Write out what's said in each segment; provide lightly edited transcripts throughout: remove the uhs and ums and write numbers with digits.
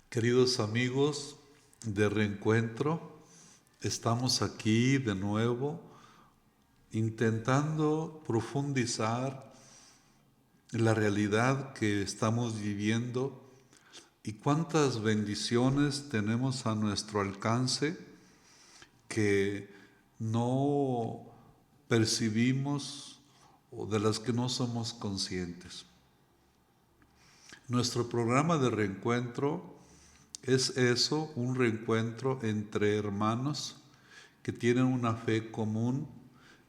Queridos amigos de Reencuentro, estamos aquí de nuevo intentando profundizar en la realidad que estamos viviendo y cuántas bendiciones tenemos a nuestro alcance que no percibimos o de las que no somos conscientes. Nuestro programa de reencuentro es eso, un reencuentro entre hermanos que tienen una fe común,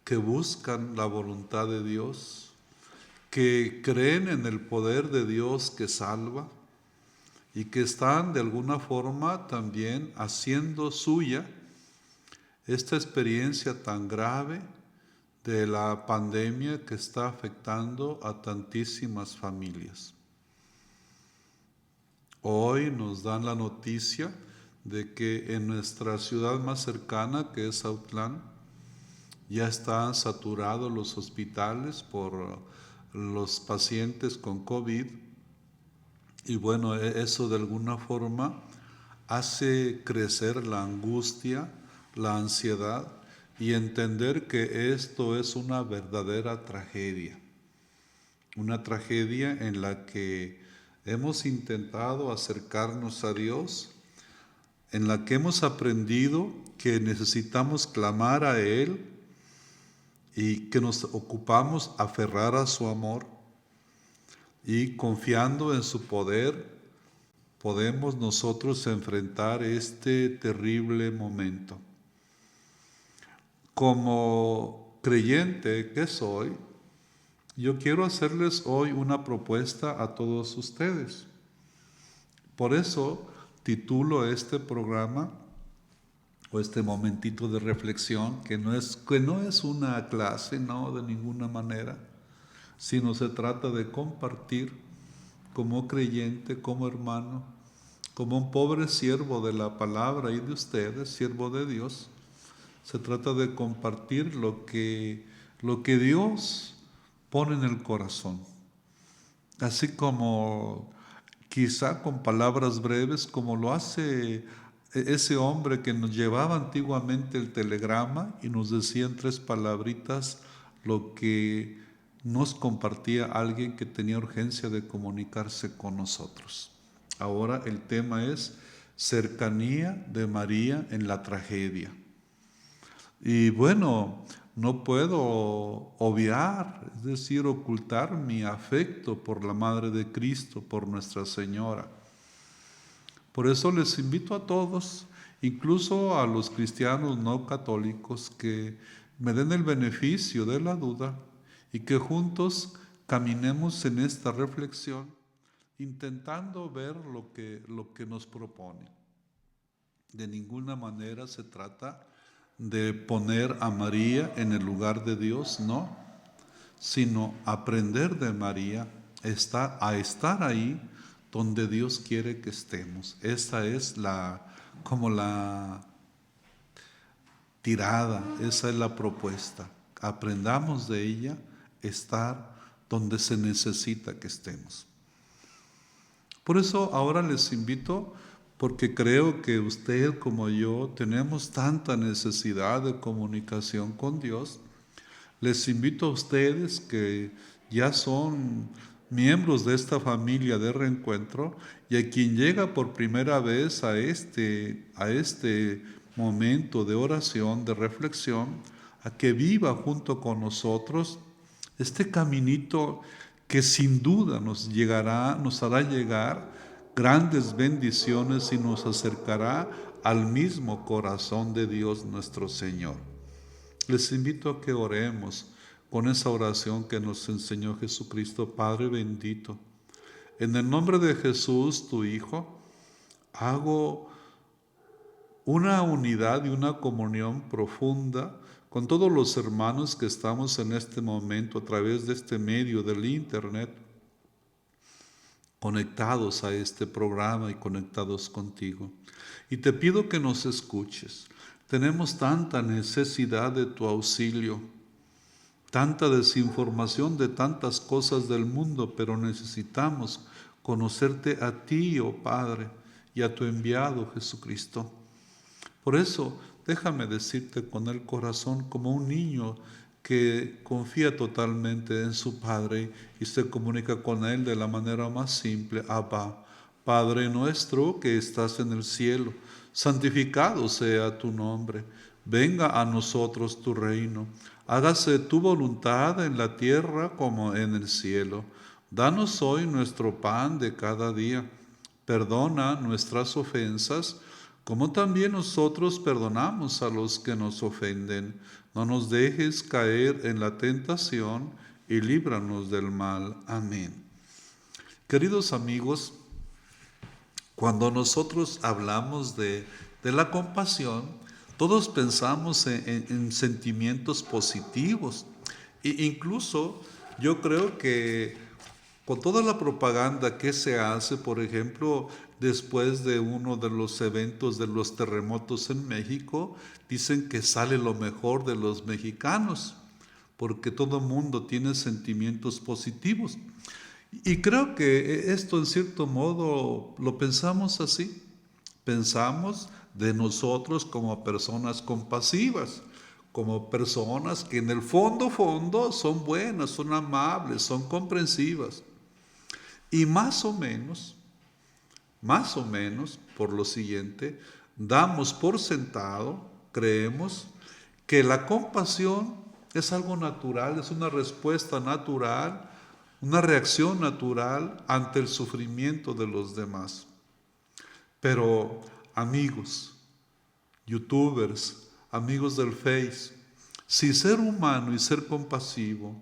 que buscan la voluntad de Dios, que creen en el poder de Dios que salva y que están de alguna forma también haciendo suya esta experiencia tan grave de la pandemia que está afectando a tantísimas familias. Hoy nos dan la noticia de que en nuestra ciudad más cercana, que es Autlán, ya están saturados los hospitales por los pacientes con COVID. Y bueno, eso de alguna forma hace crecer la angustia, la ansiedad y entender que esto es una verdadera tragedia. Una tragedia en la que hemos intentado acercarnos a Dios, en la que hemos aprendido que necesitamos clamar a Él y que nos ocupamos aferrar a su amor y confiando en su poder podemos nosotros enfrentar este terrible momento. Como creyente que soy, yo quiero hacerles hoy una propuesta a todos ustedes. Por eso titulo este programa o este momentito de reflexión, que no es una clase, no, de ninguna manera, sino se trata de compartir como creyente, como hermano, como un pobre siervo de la palabra y de ustedes, siervo de Dios. Se trata de compartir lo que Dios pone en el corazón. Así como quizá con palabras breves, como lo hace ese hombre que nos llevaba antiguamente el telegrama y nos decía en 3 palabritas lo que nos compartía alguien que tenía urgencia de comunicarse con nosotros. Ahora el tema es cercanía de María en la tragedia. Y bueno, no puedo obviar, es decir, ocultar mi afecto por la Madre de Cristo, por Nuestra Señora. Por eso les invito a todos, incluso a los cristianos no católicos, que me den el beneficio de la duda y que juntos caminemos en esta reflexión, intentando ver lo que nos propone. De ninguna manera se trata de poner a María en el lugar de Dios, no, sino aprender de María a estar ahí donde Dios quiere que estemos. Esa es como la tirada, esa es la propuesta. Aprendamos de ella estar donde se necesita que estemos. Por eso ahora les invito, porque creo que usted como yo tenemos tanta necesidad de comunicación con Dios, les invito a ustedes que ya son miembros de esta familia de reencuentro y a quien llega por primera vez a este momento de oración, de reflexión, a que viva junto con nosotros este caminito que sin duda nos hará llegar grandes bendiciones y nos acercará al mismo corazón de Dios nuestro Señor. Les invito a que oremos con esa oración que nos enseñó Jesucristo. Padre bendito, en el nombre de Jesús, tu Hijo, hago una unidad y una comunión profunda con todos los hermanos que estamos en este momento a través de este medio del internet, conectados a este programa y conectados contigo. Y te pido que nos escuches. Tenemos tanta necesidad de tu auxilio, tanta desinformación de tantas cosas del mundo, pero necesitamos conocerte a ti, oh Padre, y a tu enviado Jesucristo. Por eso, déjame decirte con el corazón como un niño que confía totalmente en su Padre y se comunica con Él de la manera más simple: Abba, Padre nuestro que estás en el cielo, santificado sea tu nombre, venga a nosotros tu reino, hágase tu voluntad en la tierra como en el cielo. Danos hoy nuestro pan de cada día, perdona nuestras ofensas, como también nosotros perdonamos a los que nos ofenden. No nos dejes caer en la tentación y líbranos del mal. Amén. Queridos amigos, cuando nosotros hablamos de la compasión, todos pensamos en sentimientos positivos. E incluso yo creo que con toda la propaganda que se hace, por ejemplo, después de uno de los eventos de los terremotos en México, dicen que sale lo mejor de los mexicanos, porque todo el mundo tiene sentimientos positivos. Y creo que esto en cierto modo lo pensamos así. Pensamos de nosotros como personas compasivas, como personas que en el fondo son buenas, son amables, son comprensivas. Y más o menos, por lo siguiente, damos por sentado, creemos, que la compasión es algo natural, es una respuesta natural, una reacción natural ante el sufrimiento de los demás. Pero amigos, youtubers, amigos del Face, si ser humano y ser compasivo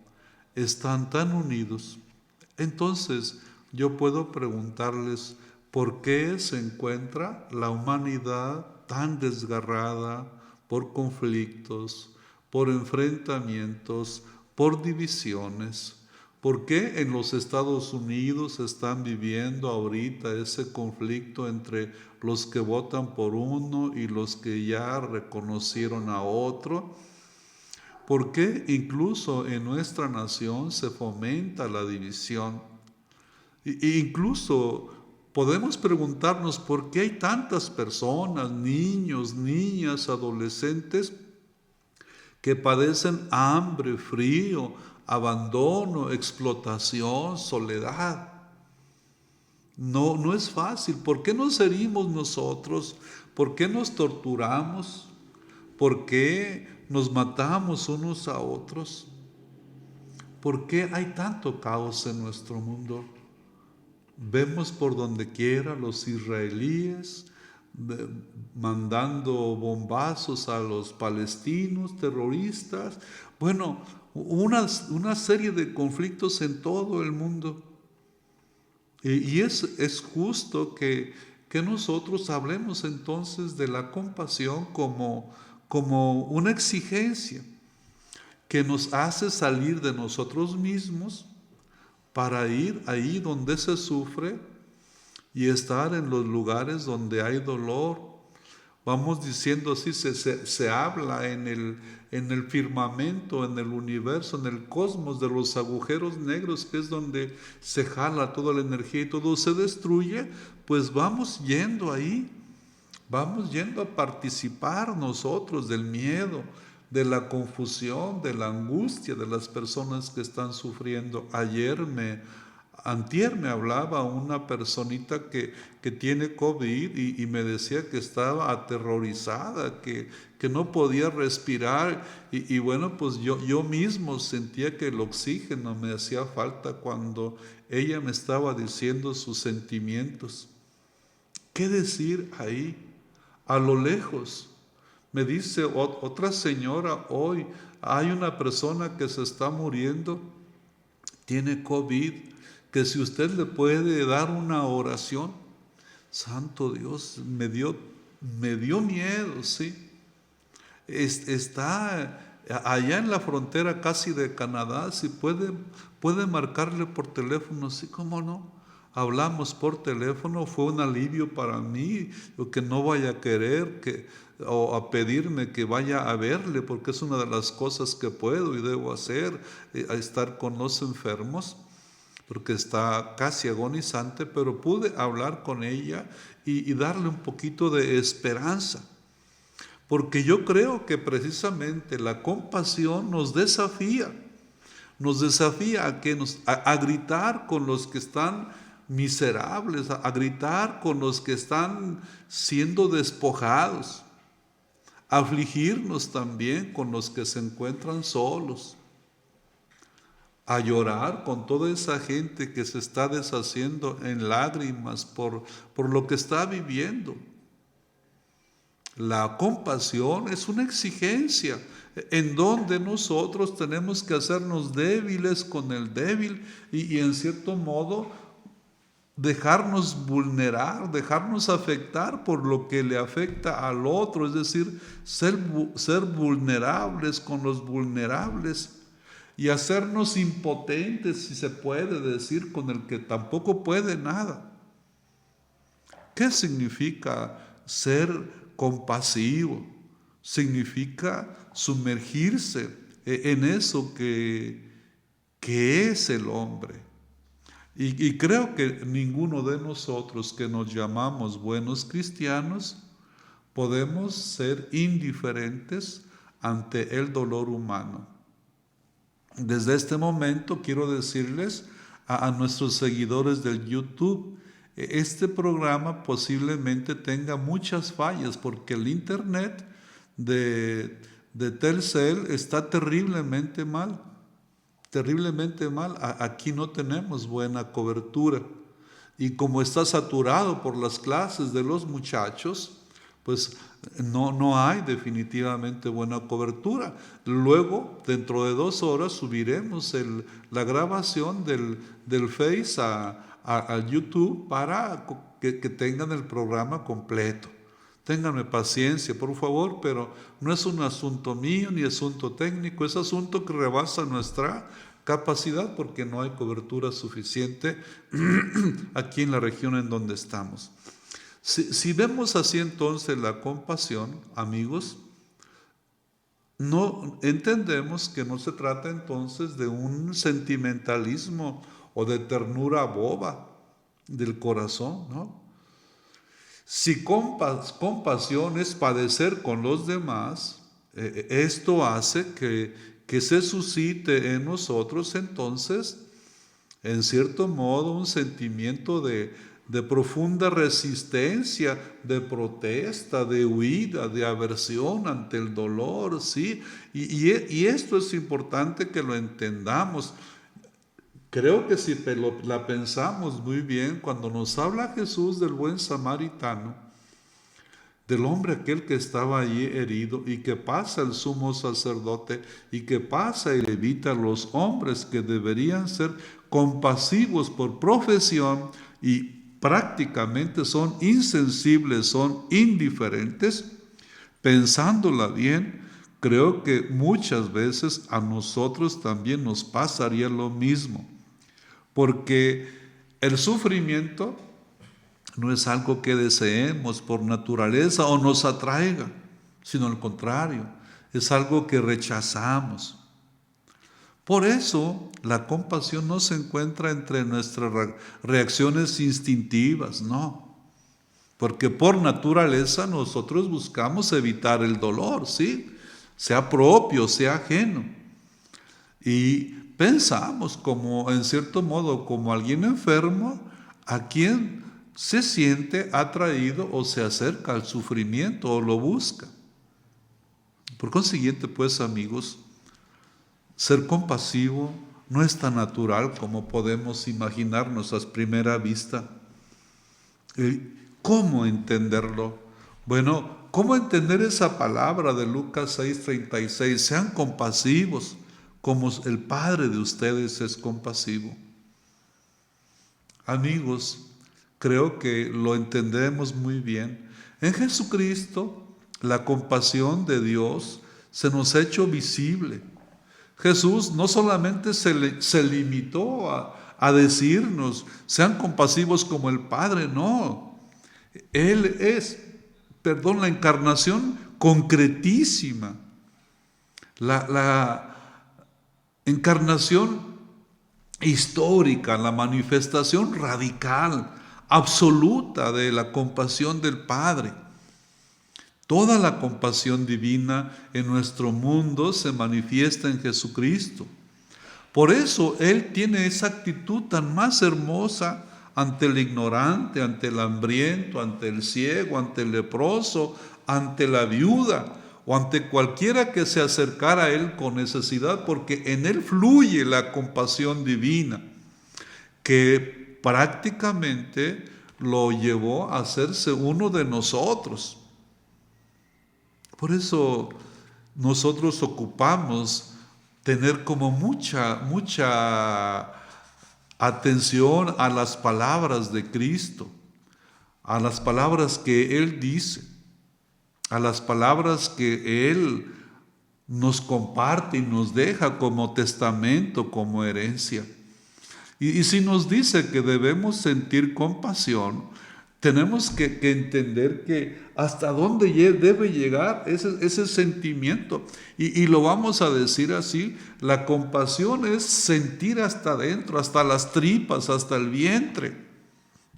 están tan unidos, entonces yo puedo preguntarles por qué se encuentra la humanidad tan desgarrada por conflictos, por enfrentamientos, por divisiones. ¿Por qué en los Estados Unidos están viviendo ahorita ese conflicto entre los que votan por uno y los que ya reconocieron a otro? ¿Por qué incluso en nuestra nación se fomenta la división? Incluso podemos preguntarnos por qué hay tantas personas, niños, niñas, adolescentes, que padecen hambre, frío, abandono, explotación, soledad. No es fácil. ¿Por qué nos herimos nosotros? ¿Por qué nos torturamos? ¿Por qué nos matamos unos a otros? ¿Por qué hay tanto caos en nuestro mundo? Vemos por donde quiera los israelíes mandando bombazos a los palestinos, terroristas. Bueno, una serie de conflictos en todo el mundo. Y es justo que nosotros hablemos entonces de la compasión como una exigencia que nos hace salir de nosotros mismos para ir ahí donde se sufre y estar en los lugares donde hay dolor. Vamos diciendo así, se habla en el firmamento, en el universo, en el cosmos de los agujeros negros, que es donde se jala toda la energía y todo se destruye. Pues vamos yendo ahí, vamos yendo a participar nosotros del miedo, de la confusión, de la angustia de las personas que están sufriendo. Antier me hablaba una personita que tiene COVID y me decía que estaba aterrorizada, que no podía respirar. Y bueno, pues yo mismo sentía que el oxígeno me hacía falta cuando ella me estaba diciendo sus sentimientos. ¿Qué decir ahí? A lo lejos. Me dice otra señora hoy, hay una persona que se está muriendo, tiene COVID, que si usted le puede dar una oración. Santo Dios, me dio miedo, ¿sí? Está allá en la frontera casi de Canadá, si puede marcarle por teléfono, sí, cómo no. Hablamos por teléfono, fue un alivio para mí, que no vaya a querer o a pedirme que vaya a verle, porque es una de las cosas que puedo y debo hacer, a estar con los enfermos. porque está casi agonizante, pero pude hablar con ella y darle un poquito de esperanza. Porque yo creo que precisamente la compasión nos desafía a gritar con los que están miserables, a gritar con los que están siendo despojados, a afligirnos también con los que se encuentran solos, a llorar con toda esa gente que se está deshaciendo en lágrimas por lo que está viviendo. La compasión es una exigencia en donde nosotros tenemos que hacernos débiles con el débil y en cierto modo dejarnos vulnerar, dejarnos afectar por lo que le afecta al otro, es decir, ser vulnerables con los vulnerables y hacernos impotentes, si se puede decir, con el que tampoco puede nada. ¿Qué significa ser compasivo? Significa sumergirse en eso que es el hombre. Y creo que ninguno de nosotros que nos llamamos buenos cristianos podemos ser indiferentes ante el dolor humano. Desde este momento quiero decirles a nuestros seguidores del YouTube, este programa posiblemente tenga muchas fallas porque el internet de Telcel está terriblemente mal. Terriblemente mal. Aquí no tenemos buena cobertura. Y como está saturado por las clases de los muchachos, pues no hay definitivamente buena cobertura. Luego, dentro de 2 horas, subiremos la grabación del Face a YouTube para que tengan el programa completo. Ténganme paciencia, por favor, pero no es un asunto mío ni asunto técnico, es asunto que rebasa nuestra capacidad porque no hay cobertura suficiente aquí en la región en donde estamos. Si vemos así entonces la compasión, amigos, no entendemos que no se trata entonces de un sentimentalismo o de ternura boba del corazón, ¿no? Si compasión es padecer con los demás, esto hace que se suscite en nosotros entonces, en cierto modo, un sentimiento de profunda resistencia, de protesta, de huida, de aversión ante el dolor, ¿sí? Y esto es importante que lo entendamos. Creo que si la pensamos muy bien, cuando nos habla Jesús del buen samaritano, del hombre aquel que estaba allí herido y que pasa el sumo sacerdote y que pasa y levita a los hombres que deberían ser compasivos por profesión y prácticamente son insensibles, son indiferentes, pensándola bien, creo que muchas veces a nosotros también nos pasaría lo mismo. Porque el sufrimiento no es algo que deseemos por naturaleza o nos atraiga, sino al contrario, es algo que rechazamos. Por eso la compasión no se encuentra entre nuestras reacciones instintivas, no. Porque por naturaleza nosotros buscamos evitar el dolor, ¿sí? Sea propio, sea ajeno. Y pensamos como, en cierto modo, como alguien enfermo a quien se siente atraído o se acerca al sufrimiento o lo busca. Por consiguiente, pues, amigos, ser compasivo no es tan natural como podemos imaginarnos a primera vista. ¿Cómo entenderlo? Bueno, ¿cómo entender esa palabra de Lucas 6:36? Sean compasivos, como el Padre de ustedes es compasivo. Amigos, creo que lo entendemos muy bien. En Jesucristo, la compasión de Dios se nos ha hecho visible. Jesús no solamente se limitó a decirnos, sean compasivos como el Padre, no. Él es, la encarnación concretísima. La encarnación histórica, la manifestación radical, absoluta de la compasión del Padre. Toda la compasión divina en nuestro mundo se manifiesta en Jesucristo. Por eso Él tiene esa actitud tan más hermosa ante el ignorante, ante el hambriento, ante el ciego, ante el leproso, ante la viuda o ante cualquiera que se acercara a Él con necesidad, porque en Él fluye la compasión divina, que prácticamente lo llevó a hacerse uno de nosotros. Por eso nosotros ocupamos tener como mucha atención a las palabras de Cristo, a las palabras que Él dice, a las palabras que Él nos comparte y nos deja como testamento, como herencia. Y si nos dice que debemos sentir compasión, tenemos que entender que hasta dónde debe llegar ese sentimiento. Y lo vamos a decir así, la compasión es sentir hasta adentro, hasta las tripas, hasta el vientre.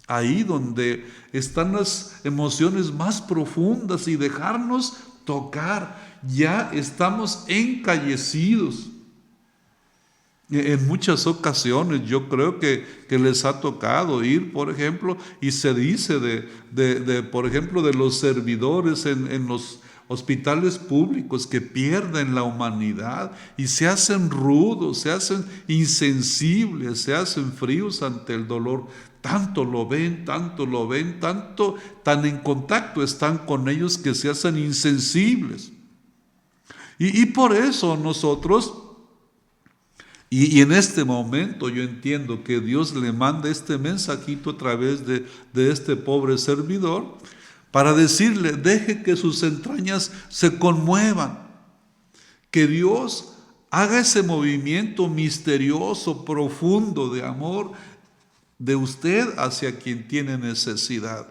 Ahí donde están las emociones más profundas y dejarnos tocar. Ya estamos encallecidos. En muchas ocasiones yo creo que les ha tocado ir, por ejemplo, y se dice por ejemplo, de los servidores en los hospitales públicos que pierden la humanidad y se hacen rudos, se hacen insensibles, se hacen fríos ante el dolor. Tanto lo ven, tan en contacto están con ellos que se hacen insensibles. Y por eso nosotros... Y en este momento yo entiendo que Dios le manda este mensajito a través de este pobre servidor para decirle, deje que sus entrañas se conmuevan, que Dios haga ese movimiento misterioso, profundo de amor de usted hacia quien tiene necesidad.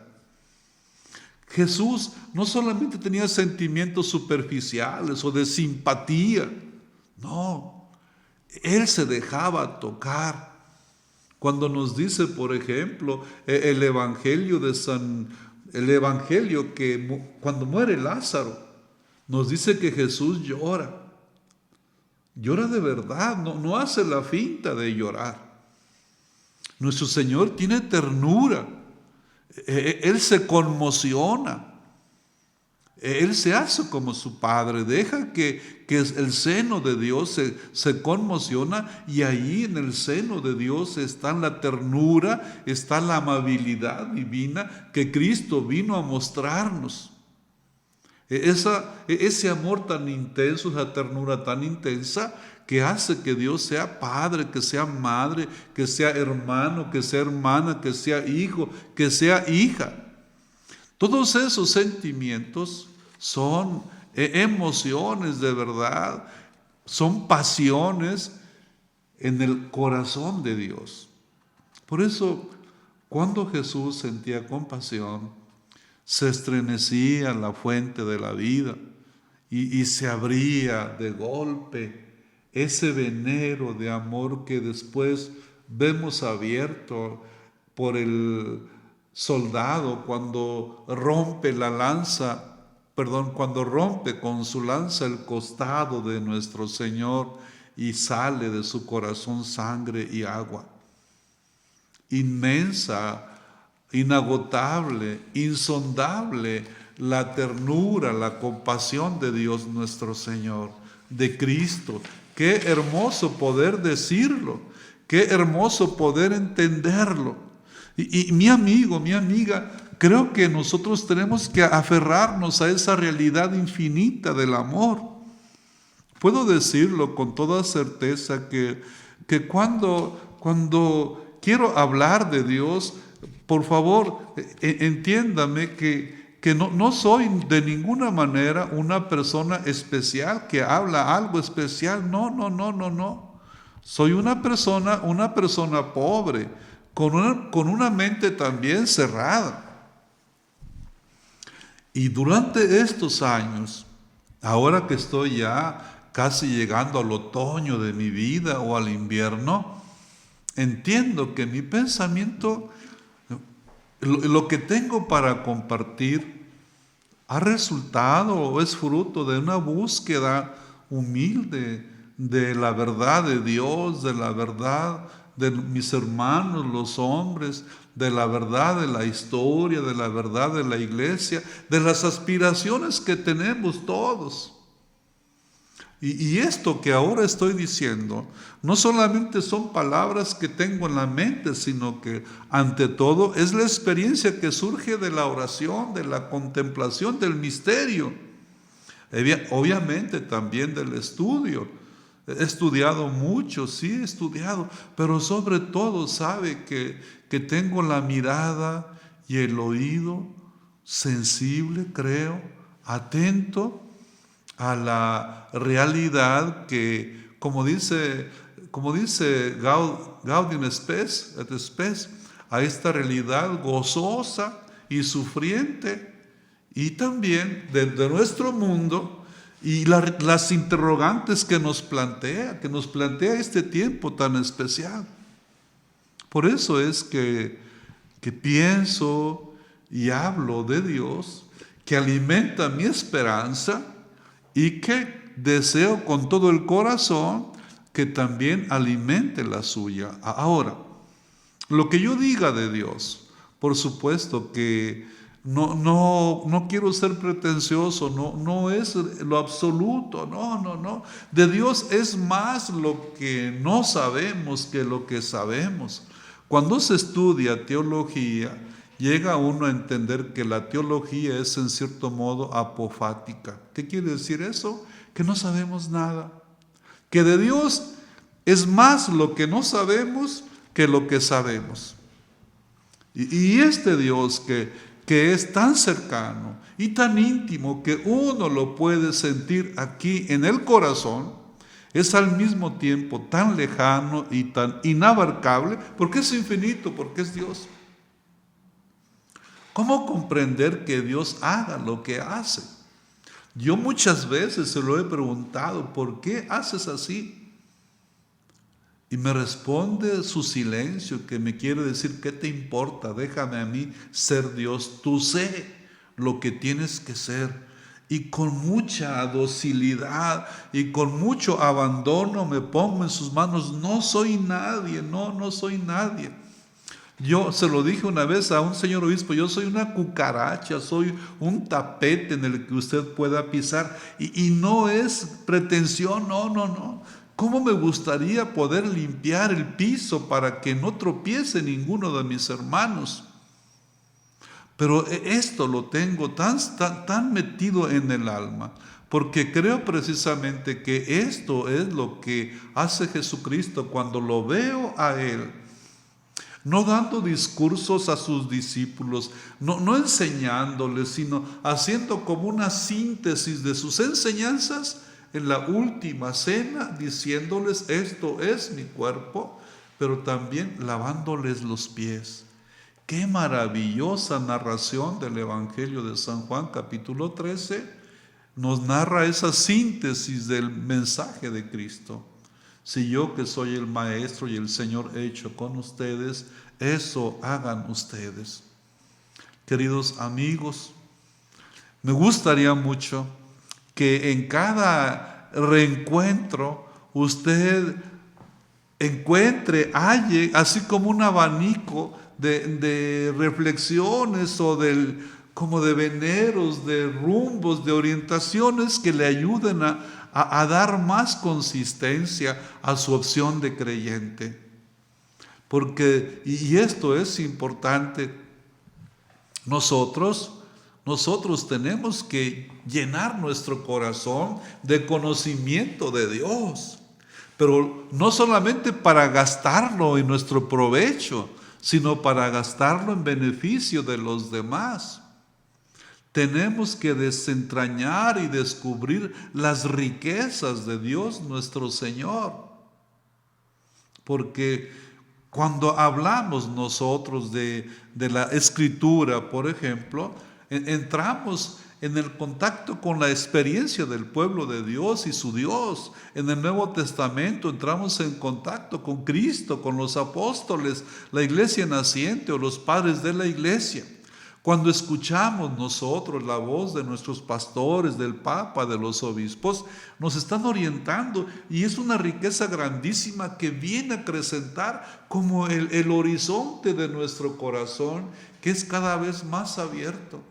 Jesús no solamente tenía sentimientos superficiales o de simpatía, no. Él se dejaba tocar. Cuando nos dice, por ejemplo, el Evangelio que cuando muere Lázaro, nos dice que Jesús llora. Llora de verdad, no hace la finta de llorar. Nuestro Señor tiene ternura. Él se conmociona. Él se hace como su Padre, deja que el seno de Dios se conmociona, y ahí en el seno de Dios está la ternura, está la amabilidad divina que Cristo vino a mostrarnos. Ese amor tan intenso, esa ternura tan intensa que hace que Dios sea Padre, que sea Madre, que sea hermano, que sea hermana, que sea hijo, que sea hija. Todos esos sentimientos son emociones de verdad, son pasiones en el corazón de Dios. Por eso, cuando Jesús sentía compasión, se estremecía la fuente de la vida y se abría de golpe ese venero de amor que después vemos abierto por el soldado cuando rompe cuando rompe con su lanza el costado de nuestro Señor y sale de su corazón sangre y agua. Inmensa, inagotable, insondable la ternura, la compasión de Dios nuestro Señor, de Cristo. Qué hermoso poder decirlo, qué hermoso poder entenderlo. Y mi amigo, mi amiga, creo que nosotros tenemos que aferrarnos a esa realidad infinita del amor. Puedo decirlo con toda certeza que cuando quiero hablar de Dios, por favor, entiéndame que no soy de ninguna manera una persona especial que habla algo especial. No. Soy una persona pobre, con una mente también cerrada. Y durante estos años, ahora que estoy ya casi llegando al otoño de mi vida o al invierno, entiendo que mi pensamiento, lo que tengo para compartir, ha resultado o es fruto de una búsqueda humilde de la verdad de Dios, de la verdad de mis hermanos, los hombres, de la verdad de la historia, de la verdad de la iglesia, de las aspiraciones que tenemos todos. Y esto que ahora estoy diciendo, no solamente son palabras que tengo en la mente, sino que ante todo es la experiencia que surge de la oración, de la contemplación, del misterio. Obviamente también del estudio. He estudiado mucho, sí he estudiado, pero sobre todo sabe que tengo la mirada y el oído sensible, creo, atento a la realidad que, como dice Gaudium et Spes, a esta realidad gozosa y sufriente, y también de nuestro mundo, y las interrogantes que nos plantea este tiempo tan especial. Por eso es que pienso y hablo de Dios, que alimenta mi esperanza, y que deseo con todo el corazón que también alimente la suya. Ahora, lo que yo diga de Dios, por supuesto que no quiero ser pretencioso, no es lo absoluto, no. De Dios es más lo que no sabemos que lo que sabemos. Cuando se estudia teología, llega uno a entender que la teología es en cierto modo apofática. ¿Qué quiere decir eso? Que no sabemos nada. Que de Dios es más lo que no sabemos que lo que sabemos. Y este Dios que es tan cercano y tan íntimo que uno lo puede sentir aquí en el corazón, es al mismo tiempo tan lejano y tan inabarcable, porque es infinito, porque es Dios. ¿Cómo comprender que Dios haga lo que hace? Yo muchas veces se lo he preguntado, ¿por qué haces así? Y me responde su silencio, que me quiere decir, ¿qué te importa? Déjame a mí ser Dios. Tú sé lo que tienes que ser. Y con mucha docilidad y con mucho abandono me pongo en sus manos. No soy nadie, no soy nadie. Yo se lo dije una vez a un señor obispo, yo soy una cucaracha, soy un tapete en el que usted pueda pisar, y no es pretensión, no. ¿Cómo me gustaría poder limpiar el piso para que no tropiece ninguno de mis hermanos? Pero esto lo tengo tan metido en el alma, porque creo precisamente que esto es lo que hace Jesucristo cuando lo veo a Él. No dando discursos a sus discípulos, no enseñándoles, sino haciendo como una síntesis de sus enseñanzas en la última cena, diciéndoles, esto es mi cuerpo, pero también lavándoles los pies. Qué maravillosa narración del Evangelio de San Juan, capítulo 13, nos narra esa síntesis del mensaje de Cristo. Si yo, que soy el Maestro y el Señor, he hecho con ustedes, eso hagan ustedes. Queridos amigos, me gustaría mucho que en cada reencuentro usted encuentre, halle, así como un abanico de reflexiones o como de veneros, de rumbos, de orientaciones que le ayuden a dar más consistencia a su opción de creyente. Porque, y esto es importante, nosotros tenemos que llenar nuestro corazón de conocimiento de Dios, pero no solamente para gastarlo en nuestro provecho, sino para gastarlo en beneficio de los demás. Tenemos que desentrañar y descubrir las riquezas de Dios nuestro Señor. Porque cuando hablamos nosotros de la Escritura, por ejemplo, entramos en el contacto con la experiencia del pueblo de Dios y su Dios. En el Nuevo Testamento entramos en contacto con Cristo, con los apóstoles, la iglesia naciente o los padres de la iglesia. Cuando escuchamos nosotros la voz de nuestros pastores, del Papa, de los obispos, nos están orientando y es una riqueza grandísima que viene a acrecentar como el horizonte de nuestro corazón, que es cada vez más abierto.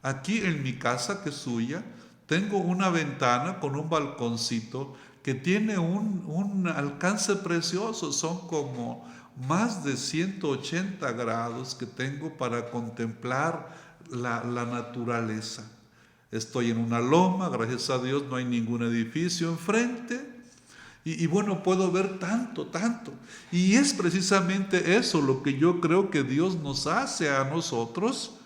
Aquí en mi casa, que es suya, tengo una ventana con un balconcito que tiene un alcance precioso. Son como más de 180 grados que tengo para contemplar la naturaleza. Estoy en una loma, gracias a Dios no hay ningún edificio enfrente. Y bueno, puedo ver tanto. Y es precisamente eso lo que yo creo que Dios nos hace a nosotros.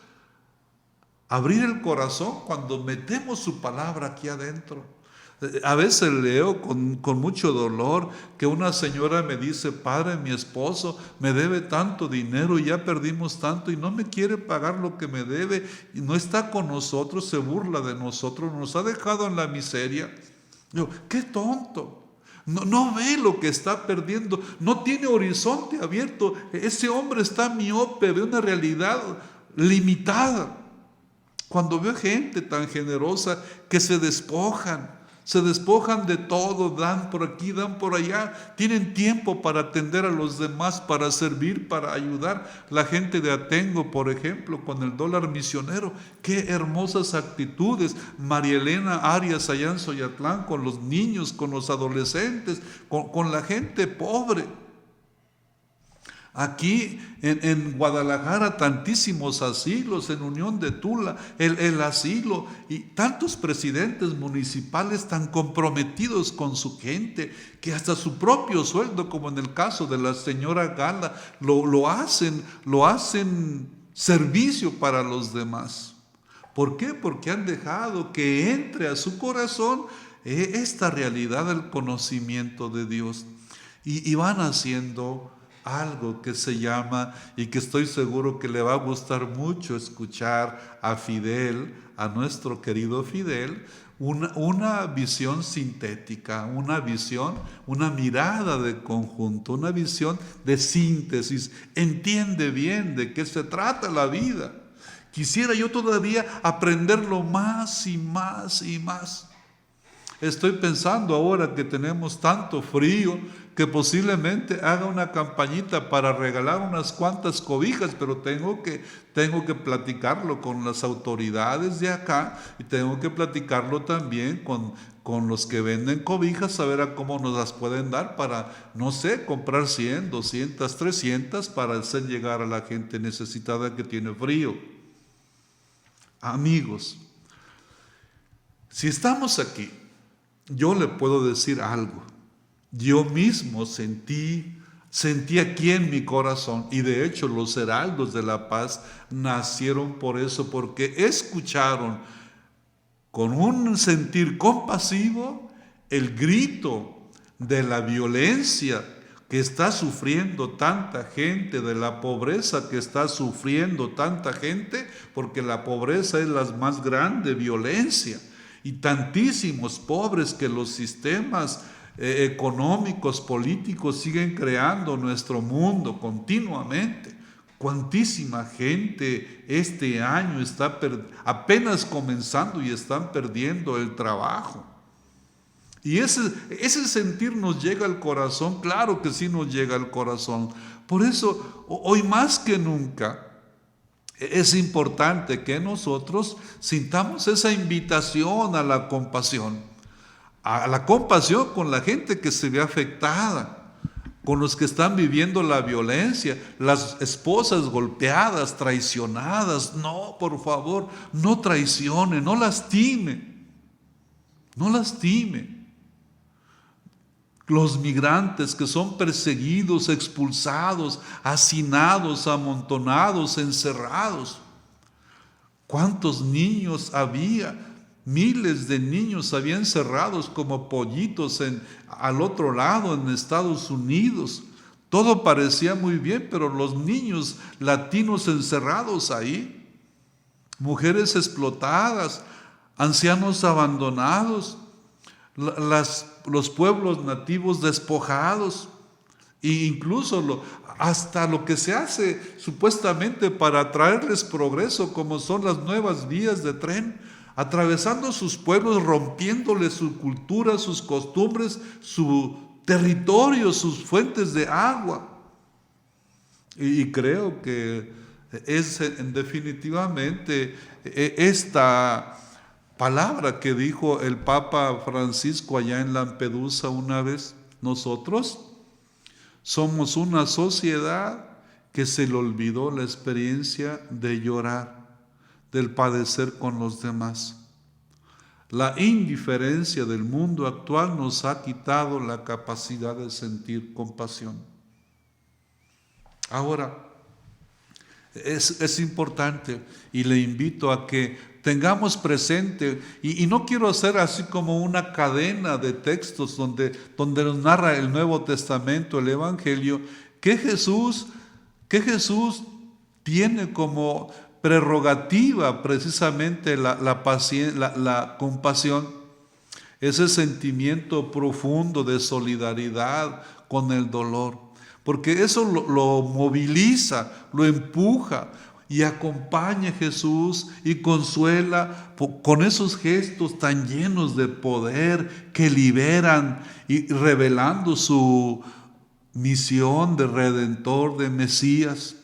Abrir el corazón cuando metemos su palabra aquí adentro. A veces leo con mucho dolor que una señora me dice: padre, mi esposo me debe tanto dinero y ya perdimos tanto y no me quiere pagar lo que me debe y no está con nosotros, se burla de nosotros, nos ha dejado en la miseria. Digo, qué tonto. No ve lo que está perdiendo, no tiene horizonte abierto. Ese hombre está miope, ve una realidad limitada. Cuando veo gente tan generosa que se despojan de todo, dan por aquí, dan por allá, tienen tiempo para atender a los demás, para servir, para ayudar. La gente de Atengo, por ejemplo, con el dólar misionero, qué hermosas actitudes. María Elena Arias allá en Soyatlán, con los niños, con los adolescentes, con la gente pobre. Aquí en Guadalajara tantísimos asilos, en Unión de Tula, el asilo y tantos presidentes municipales tan comprometidos con su gente que hasta su propio sueldo, como en el caso de la señora Gala, lo hacen servicio para los demás. ¿Por qué? Porque han dejado que entre a su corazón esta realidad del conocimiento de Dios y van haciendo algo que se llama, y que estoy seguro que le va a gustar mucho escuchar a Fidel, a nuestro querido Fidel, una visión sintética, una visión, una mirada de conjunto, una visión de síntesis. Entiende bien de qué se trata la vida. Quisiera yo todavía aprenderlo más y más y más. Estoy pensando ahora que tenemos tanto frío que posiblemente haga una campañita para regalar unas cuantas cobijas, pero tengo que platicarlo con las autoridades de acá y tengo que platicarlo también con los que venden cobijas, saber a cómo nos las pueden dar para, no sé, comprar 100, 200, 300 para hacer llegar a la gente necesitada que tiene frío. Amigos, si estamos aquí, yo le puedo decir algo. Yo mismo sentí aquí en mi corazón, y de hecho los heraldos de la paz nacieron por eso, porque escucharon con un sentir compasivo el grito de la violencia que está sufriendo tanta gente, de la pobreza que está sufriendo tanta gente, porque la pobreza es la más grande violencia. Y tantísimos pobres que los sistemas económicos, políticos siguen creando nuestro mundo continuamente. Cuantísima gente este año está apenas comenzando y están perdiendo el trabajo. Y ese sentir nos llega al corazón, claro que sí nos llega al corazón. Por eso, hoy más que nunca, es importante que nosotros sintamos esa invitación a la compasión con la gente que se ve afectada, con los que están viviendo la violencia, las esposas golpeadas, traicionadas. No, por favor, no traicione, no lastime. Los migrantes que son perseguidos, expulsados, hacinados, amontonados, encerrados. ¿Cuántos niños había? Miles de niños habían encerrados como pollitos al otro lado, en Estados Unidos. Todo parecía muy bien, pero los niños latinos encerrados ahí. mujeres explotadas, ancianos abandonados, los pueblos nativos despojados, e incluso hasta lo que se hace supuestamente para traerles progreso, como son las nuevas vías de tren, atravesando sus pueblos, rompiéndoles su cultura, sus costumbres, su territorio, sus fuentes de agua. Y creo que es definitivamente esta palabra que dijo el Papa Francisco allá en Lampedusa una vez: nosotros somos una sociedad que se le olvidó la experiencia de llorar, del padecer con los demás. La indiferencia del mundo actual nos ha quitado la capacidad de sentir compasión. Ahora, es importante y le invito a que tengamos presente, y no quiero hacer así como una cadena de textos donde nos narra el Nuevo Testamento, el Evangelio, que Jesús tiene como prerrogativa precisamente la compasión, ese sentimiento profundo de solidaridad con el dolor, porque eso lo moviliza, lo empuja y acompaña a Jesús y consuela con esos gestos tan llenos de poder que liberan y revelando su misión de redentor, de Mesías.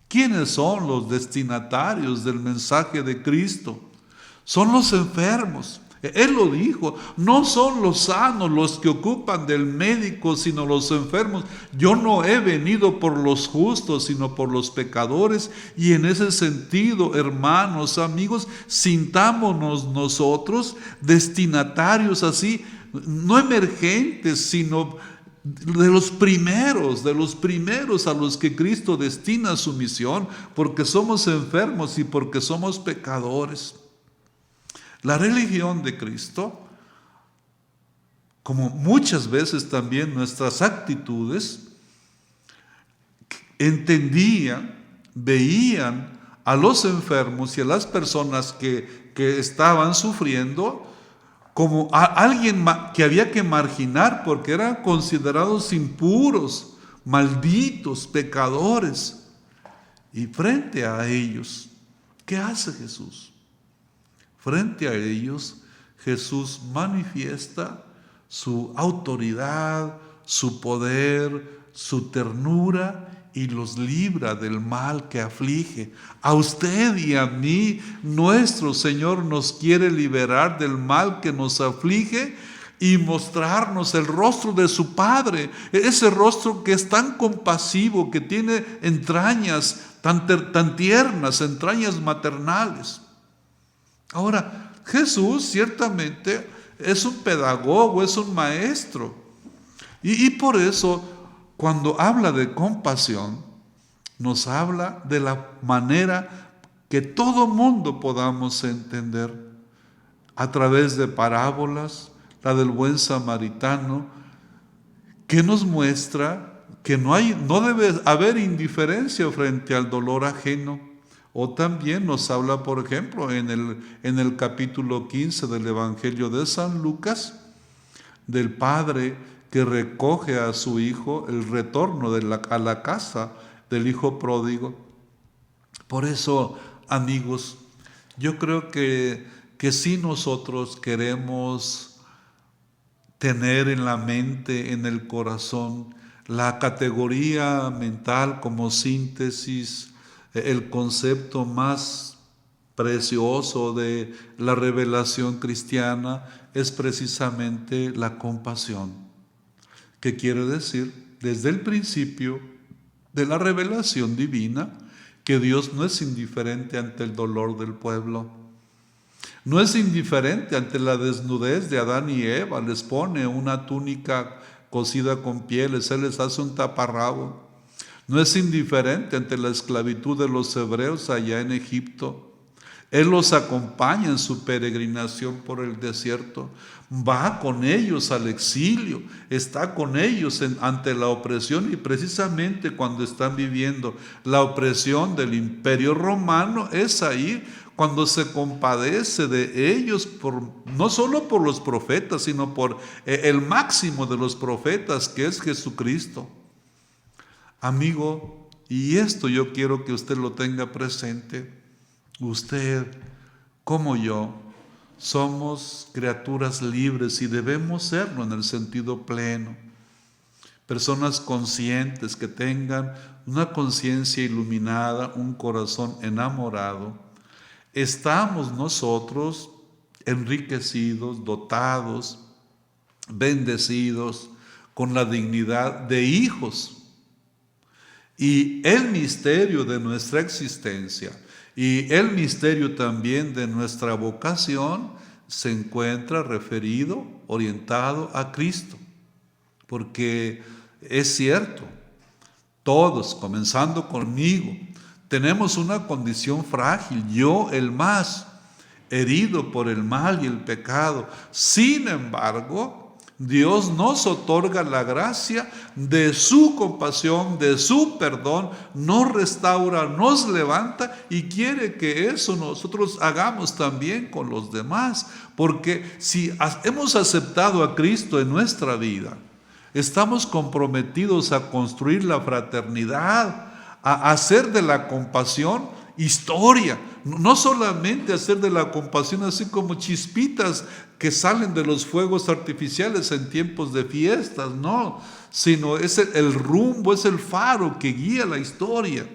¿Quiénes son los destinatarios del mensaje de Cristo? Son los enfermos. Él lo dijo, no son los sanos los que ocupan del médico, sino los enfermos. Yo no he venido por los justos, sino por los pecadores. Y en ese sentido, hermanos, amigos, sintámonos nosotros destinatarios así, no emergentes, sino de los primeros a los que Cristo destina su misión, porque somos enfermos y porque somos pecadores. La religión de Cristo, como muchas veces también nuestras actitudes, entendían, veían a los enfermos y a las personas que estaban sufriendo como a alguien que había que marginar porque eran considerados impuros, malditos, pecadores. Y frente a ellos, ¿qué hace Jesús? Frente a ellos, Jesús manifiesta su autoridad, su poder, su ternura y los libra del mal que aflige. A usted y a mí, nuestro Señor nos quiere liberar del mal que nos aflige y mostrarnos el rostro de su Padre, ese rostro que es tan compasivo, que tiene entrañas tan tiernas, entrañas maternales. Ahora, Jesús ciertamente es un pedagogo, es un maestro. Y por eso, cuando habla de compasión, nos habla de la manera que todo mundo podamos entender, a través de parábolas, la del buen samaritano, que nos muestra que no debe haber indiferencia frente al dolor ajeno. O también nos habla, por ejemplo, en el capítulo 15 del Evangelio de San Lucas, del padre que recoge a su hijo, el retorno a la casa del hijo pródigo. Por eso, amigos, yo creo que si nosotros queremos tener en la mente, en el corazón, la categoría mental como síntesis, el concepto más precioso de la revelación cristiana es precisamente la compasión, que quiere decir, desde el principio de la revelación divina, que Dios no es indiferente ante el dolor del pueblo, no es indiferente ante la desnudez de Adán y Eva, les pone una túnica cosida con pieles, Él les hace un taparrabo. No es indiferente ante la esclavitud de los hebreos allá en Egipto. Él los acompaña en su peregrinación por el desierto, va con ellos al exilio, está con ellos ante la opresión, y precisamente cuando están viviendo la opresión del Imperio Romano, es ahí cuando se compadece de ellos, no solo por los profetas, sino por el máximo de los profetas, que es Jesucristo. Amigo, y esto yo quiero que usted lo tenga presente. Usted, como yo, somos criaturas libres y debemos serlo en el sentido pleno. Personas conscientes que tengan una conciencia iluminada, un corazón enamorado. Estamos nosotros enriquecidos, dotados, bendecidos con la dignidad de hijos. Y el misterio de nuestra existencia y el misterio también de nuestra vocación se encuentra referido, orientado a Cristo. Porque es cierto, todos, comenzando conmigo, tenemos una condición frágil, yo el más, herido por el mal y el pecado. Sin embargo, Dios nos otorga la gracia de su compasión, de su perdón, nos restaura, nos levanta y quiere que eso nosotros hagamos también con los demás. Porque si hemos aceptado a Cristo en nuestra vida, estamos comprometidos a construir la fraternidad, a hacer de la compasión historia. No solamente hacer de la compasión así como chispitas que salen de los fuegos artificiales en tiempos de fiestas, no, sino es el rumbo, es el faro que guía la historia.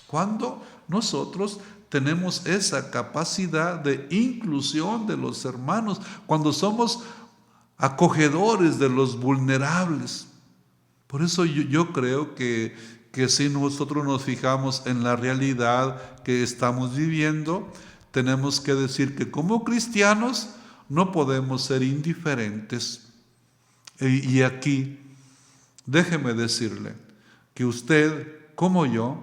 Cuando nosotros tenemos esa capacidad de inclusión de los hermanos, cuando somos acogedores de los vulnerables. Por eso yo creo que si nosotros nos fijamos en la realidad que estamos viviendo, tenemos que decir que como cristianos no podemos ser indiferentes. Y aquí, déjeme decirle que usted, como yo,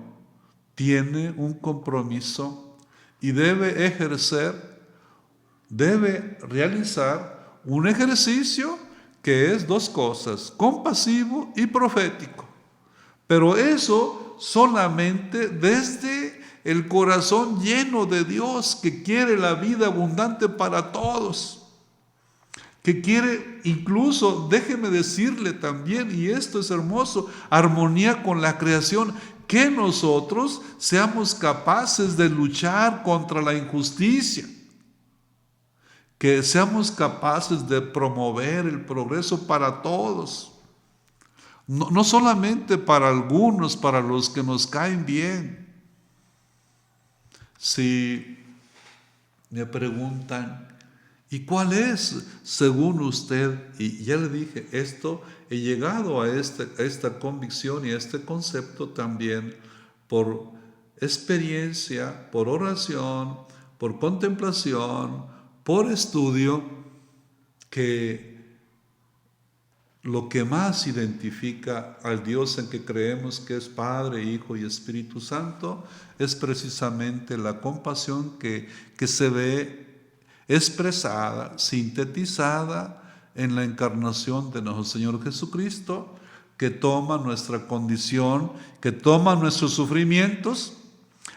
tiene un compromiso y debe realizar un ejercicio que es dos cosas, compasivo y profético. Pero eso solamente desde el corazón lleno de Dios, que quiere la vida abundante para todos, que quiere incluso, déjeme decirle también, y esto es hermoso, armonía con la creación, que nosotros seamos capaces de luchar contra la injusticia, que seamos capaces de promover el progreso para todos. No solamente para algunos, para los que nos caen bien. Si me preguntan, ¿y cuál es, según usted? Y ya le dije, he llegado a esta convicción y a este concepto también por experiencia, por oración, por contemplación, por estudio, que lo que más identifica al Dios en que creemos que es Padre, Hijo y Espíritu Santo es precisamente la compasión que se ve expresada, sintetizada en la encarnación de nuestro Señor Jesucristo, que toma nuestra condición, que toma nuestros sufrimientos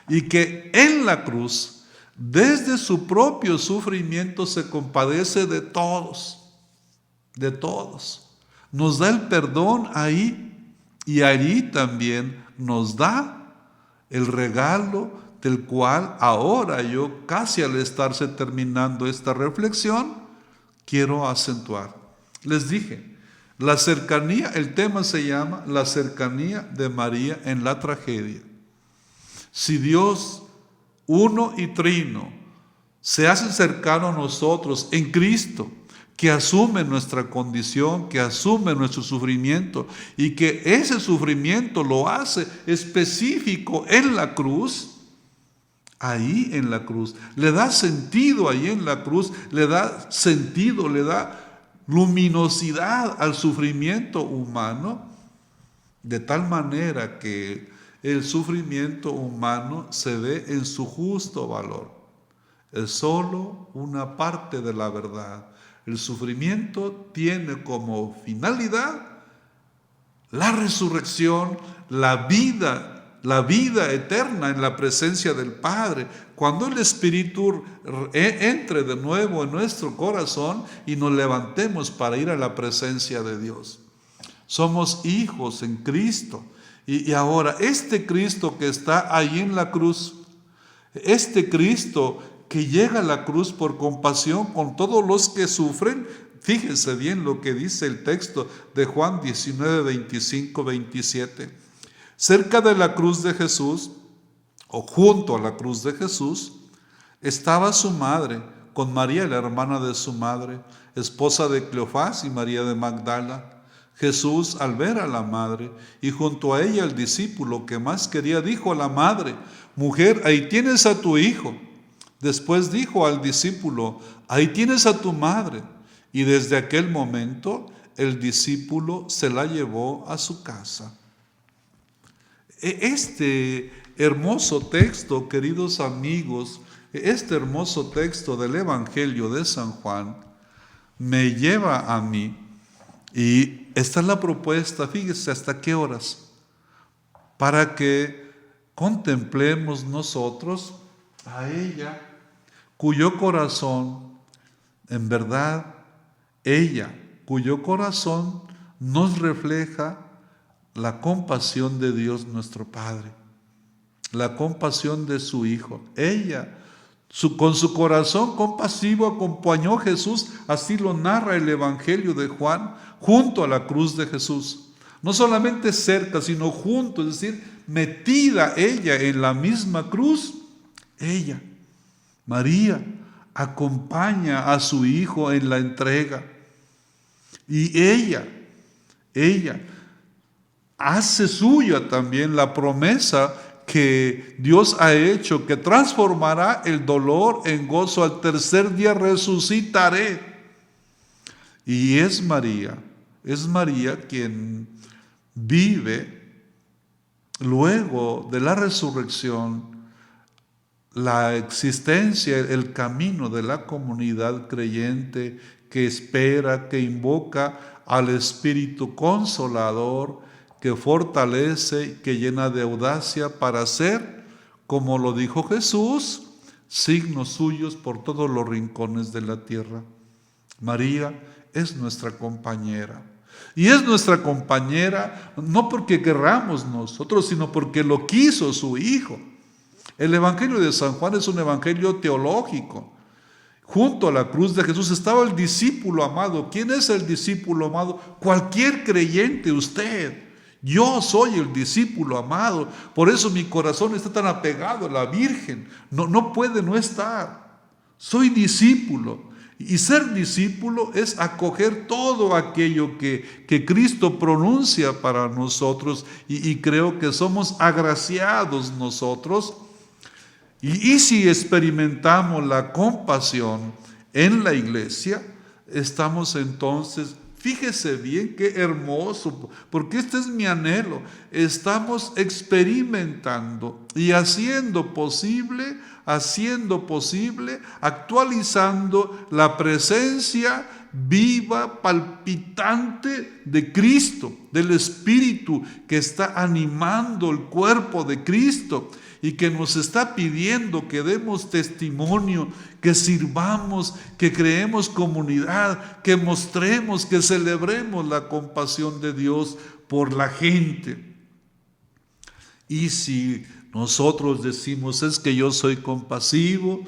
y que en la cruz, desde su propio sufrimiento, se compadece de todos, de todos. Nos da el perdón ahí y allí también nos da el regalo del cual ahora yo, casi al estarse terminando esta reflexión, quiero acentuar. Les dije, la cercanía, el tema se llama la cercanía de María en la tragedia. Si Dios, uno y trino, se hace cercano a nosotros en Cristo, que asume nuestra condición, que asume nuestro sufrimiento y que ese sufrimiento lo hace específico en la cruz, ahí en la cruz, le da sentido ahí en la cruz, le da sentido, le da luminosidad al sufrimiento humano, de tal manera que el sufrimiento humano se ve en su justo valor. Es solo una parte de la verdad. El sufrimiento tiene como finalidad la resurrección, la vida eterna en la presencia del Padre. Cuando el Espíritu entre de nuevo en nuestro corazón y nos levantemos para ir a la presencia de Dios. Somos hijos en Cristo. Y ahora, este Cristo que está ahí en la cruz, este Cristo que llega a la cruz por compasión con todos los que sufren, fíjense bien lo que dice el texto de Juan 19, 25, 27. Cerca de la cruz de Jesús, o junto a la cruz de Jesús, estaba su madre, con María, la hermana de su madre, esposa de Cleofás y María de Magdala. Jesús, al ver a la madre y junto a ella el discípulo que más quería, dijo a la madre: mujer, ahí tienes a tu hijo. Después dijo al discípulo: ahí tienes a tu madre. Y desde aquel momento el discípulo se la llevó a su casa. Este hermoso texto, queridos amigos, este hermoso texto del Evangelio de San Juan me lleva a mí, y esta es la propuesta, fíjese hasta qué horas, para que contemplemos nosotros a ella, cuyo corazón, en verdad, ella, cuyo corazón nos refleja la compasión de Dios nuestro Padre, la compasión de su Hijo. Ella, con su corazón compasivo, acompañó a Jesús, así lo narra el Evangelio de Juan, junto a la cruz de Jesús. No solamente cerca, sino junto, es decir, metida ella en la misma cruz. Ella, María, acompaña a su Hijo en la entrega. Y ella hace suya también la promesa que Dios ha hecho, que transformará el dolor en gozo. Al tercer día resucitaré. Y es María quien vive luego de la resurrección la existencia, el camino de la comunidad creyente que espera, que invoca al Espíritu Consolador, que fortalece, que llena de audacia para hacer, como lo dijo Jesús, signos suyos por todos los rincones de la tierra. María es nuestra compañera. Y es nuestra compañera no porque querramos nosotros, sino porque lo quiso su Hijo. El Evangelio de San Juan es un evangelio teológico. Junto a la cruz de Jesús estaba el discípulo amado. ¿Quién es el discípulo amado? Cualquier creyente, usted. Yo soy el discípulo amado. Por eso mi corazón está tan apegado a la Virgen. No puede no estar. Soy discípulo. Y ser discípulo es acoger todo aquello que Cristo pronuncia para nosotros. Y creo que somos agraciados nosotros. Y si experimentamos la compasión en la iglesia, estamos entonces, fíjese bien qué hermoso, porque este es mi anhelo, estamos experimentando y haciendo posible, actualizando la presencia viva, palpitante de Cristo, del Espíritu que está animando el cuerpo de Cristo y que nos está pidiendo que demos testimonio, que sirvamos, que creemos comunidad, que mostremos, que celebremos la compasión de Dios por la gente. Y si nosotros decimos es que yo soy compasivo,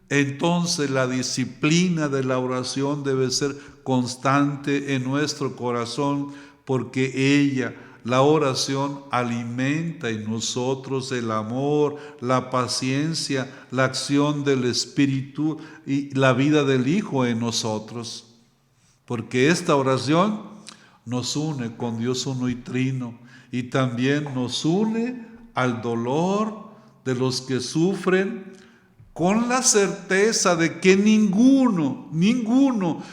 entonces la disciplina de la oración debe ser constante en nuestro corazón, porque ella, la oración, alimenta en nosotros el amor, la paciencia, la acción del Espíritu y la vida del Hijo en nosotros. Porque esta oración nos une con Dios uno y trino y también nos une al dolor de los que sufren, con la certeza de que ninguno,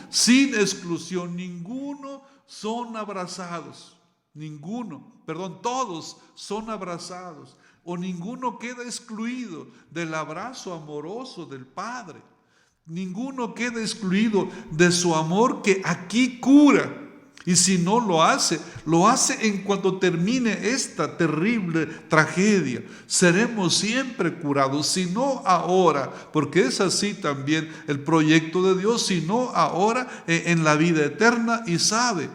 sin exclusión, ninguno son abrazados. todos son abrazados, o ninguno queda excluido del abrazo amoroso del Padre. Ninguno queda excluido de su amor que aquí cura. Y si no lo hace en cuanto termine esta terrible tragedia. Seremos siempre curados, si no ahora, porque es así también el proyecto de Dios, si no ahora en la vida eterna. Y sabe,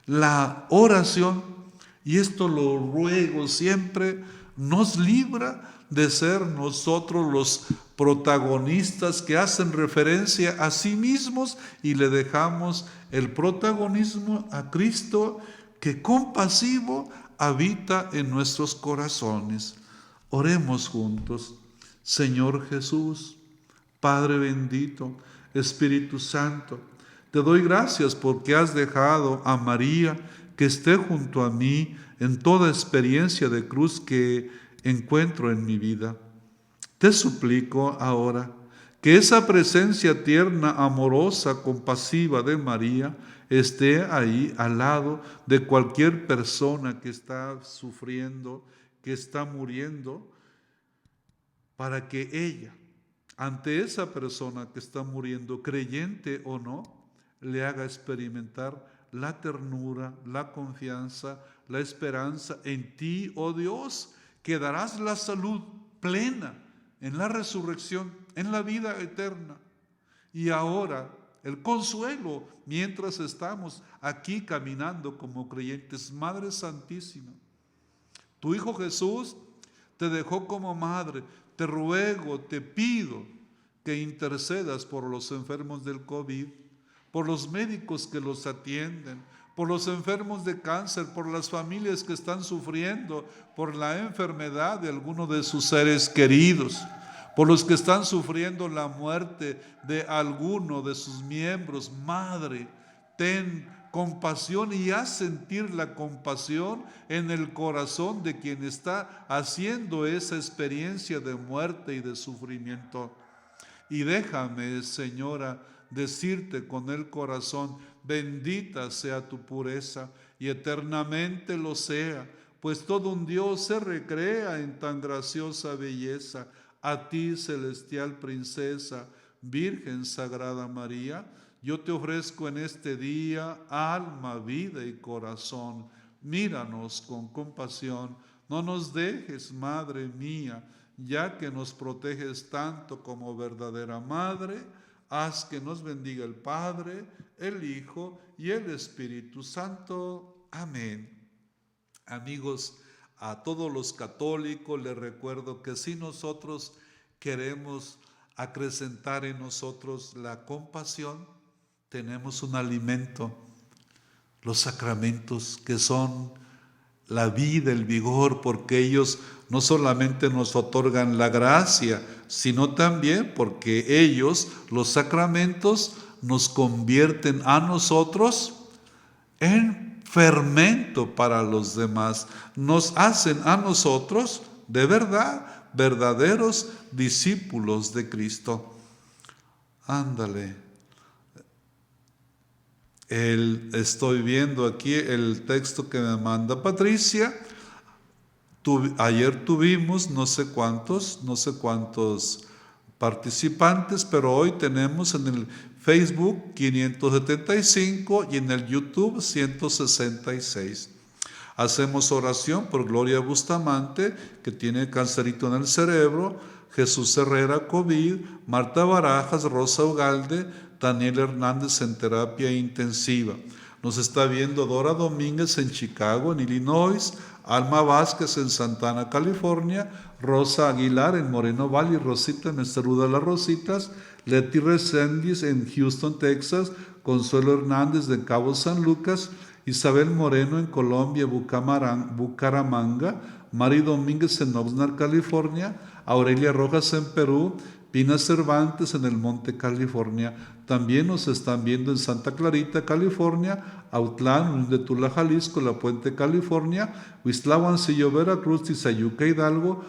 la oración, y esto lo ruego siempre, nos libra de ser nosotros los protagonistas que hacen referencia a sí mismos y le dejamos el protagonismo a Cristo, que compasivo habita en nuestros corazones. Oremos juntos. Señor Jesús, Padre bendito, Espíritu Santo, te doy gracias porque has dejado a María que esté junto a mí en toda experiencia de cruz que encuentro en mi vida. Te suplico ahora que esa presencia tierna, amorosa, compasiva de María esté ahí al lado de cualquier persona que está sufriendo, que está muriendo, para que ella, ante esa persona que está muriendo, creyente o no, le haga experimentar la ternura, la confianza, la esperanza en ti, oh Dios, que darás la salud plena en la resurrección, en la vida eterna. Y ahora el consuelo mientras estamos aquí caminando como creyentes. Madre Santísima, tu Hijo Jesús te dejó como madre. Te ruego, te pido que intercedas por los enfermos del COVID, por los médicos que los atienden, por los enfermos de cáncer, por las familias que están sufriendo por la enfermedad de alguno de sus seres queridos, por los que están sufriendo la muerte de alguno de sus miembros. Madre, ten compasión y haz sentir la compasión en el corazón de quien está haciendo esa experiencia de muerte y de sufrimiento. Y déjame, Señora, decirte con el corazón: bendita sea tu pureza y eternamente lo sea, pues todo un Dios se recrea en tan graciosa belleza. A ti, celestial princesa, Virgen Sagrada María, yo te ofrezco en este día alma, vida y corazón. Míranos con compasión, no nos dejes, Madre mía, ya que nos proteges tanto como verdadera Madre. Haz que nos bendiga el Padre, el Hijo y el Espíritu Santo. Amén. Amigos, a todos los católicos les recuerdo que si nosotros queremos acrecentar en nosotros la compasión, tenemos un alimento, los sacramentos, que son la vida, el vigor, porque ellos no solamente nos otorgan la gracia, sino también porque ellos, los sacramentos, nos convierten a nosotros en fermento para los demás, nos hacen a nosotros de verdad verdaderos discípulos de Cristo. Ándale. Estoy viendo aquí el texto que me manda Patricia. Ayer tuvimos no sé cuántos participantes, pero hoy tenemos en el Facebook 575 y en el YouTube 166. Hacemos oración por Gloria Bustamante, que tiene cancerito en el cerebro, Jesús Herrera, COVID, Marta Barajas, Rosa Ugalde, Daniel Hernández en terapia intensiva. Nos está viendo Dora Domínguez en Chicago, en Illinois, Alma Vázquez en Santana, California, Rosa Aguilar en Moreno Valley, Rosita, me saluda las Rositas, Leti Reséndiz en Houston, Texas, Consuelo Hernández de Cabo San Lucas, Isabel Moreno en Colombia, Bucaramanga, Mari Domínguez en Oxnard, California, Aurelia Rojas en Perú, Pina Cervantes en el Monte, California. También nos están viendo en Santa Clarita, California, Autlán, de Tula, Jalisco, La Puente, California, Huistlahuancillo, Veracruz, Tizayuca, Hidalgo,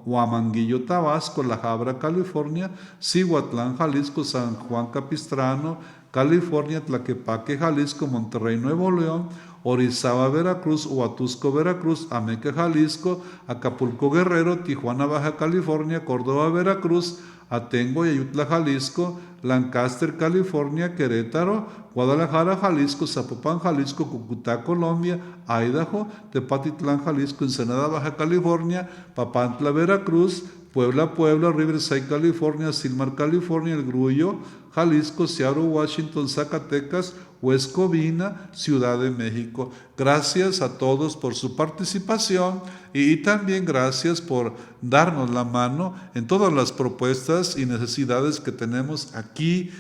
Huamanguillo, Tabasco, La Habra, California, Cihuatlán, Jalisco, San Juan Capistrano, California, Tlaquepaque, Jalisco, Monterrey, Nuevo León, Orizaba, Veracruz, Huatusco, Veracruz, Ameca, Jalisco, Acapulco, Guerrero, Tijuana, Baja California, Córdoba, Veracruz, Atengo y Ayutla, Jalisco, Lancaster, California, Querétaro, Guadalajara, Jalisco, Zapopan, Jalisco, Cúcuta, Colombia, Idaho, Tepatitlán, Jalisco, Ensenada, Baja California, Papantla, Veracruz, Puebla, Puebla, Riverside, California, Silmar, California, El Grullo, Jalisco, Seattle, Washington, Zacatecas, West Covina, Ciudad de México. Gracias a todos por su participación y también gracias por darnos la mano en todas las propuestas y necesidades que tenemos aquí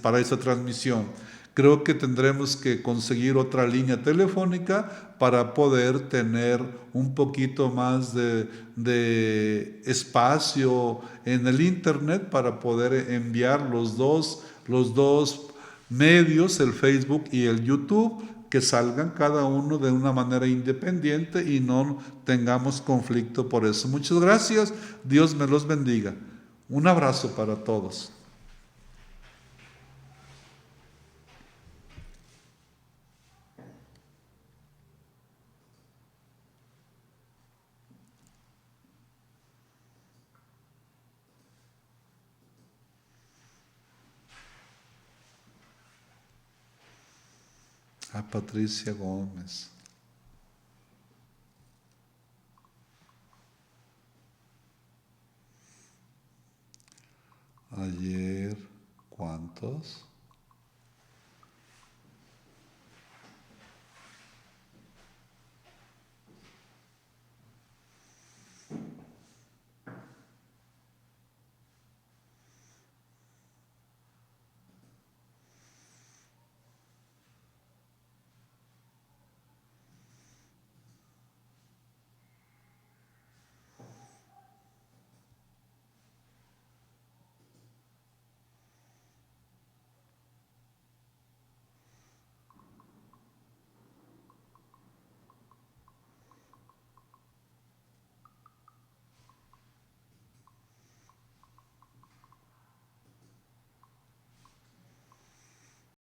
para esta transmisión. Creo que tendremos que conseguir otra línea telefónica para poder tener un poquito más de espacio en el internet para poder enviar los dos medios, el Facebook y el YouTube, que salgan cada uno de una manera independiente y no tengamos conflicto por eso. Muchas gracias, Dios me los bendiga. Un abrazo para todos. A Patricia Gómez. Ayer, ¿cuántos?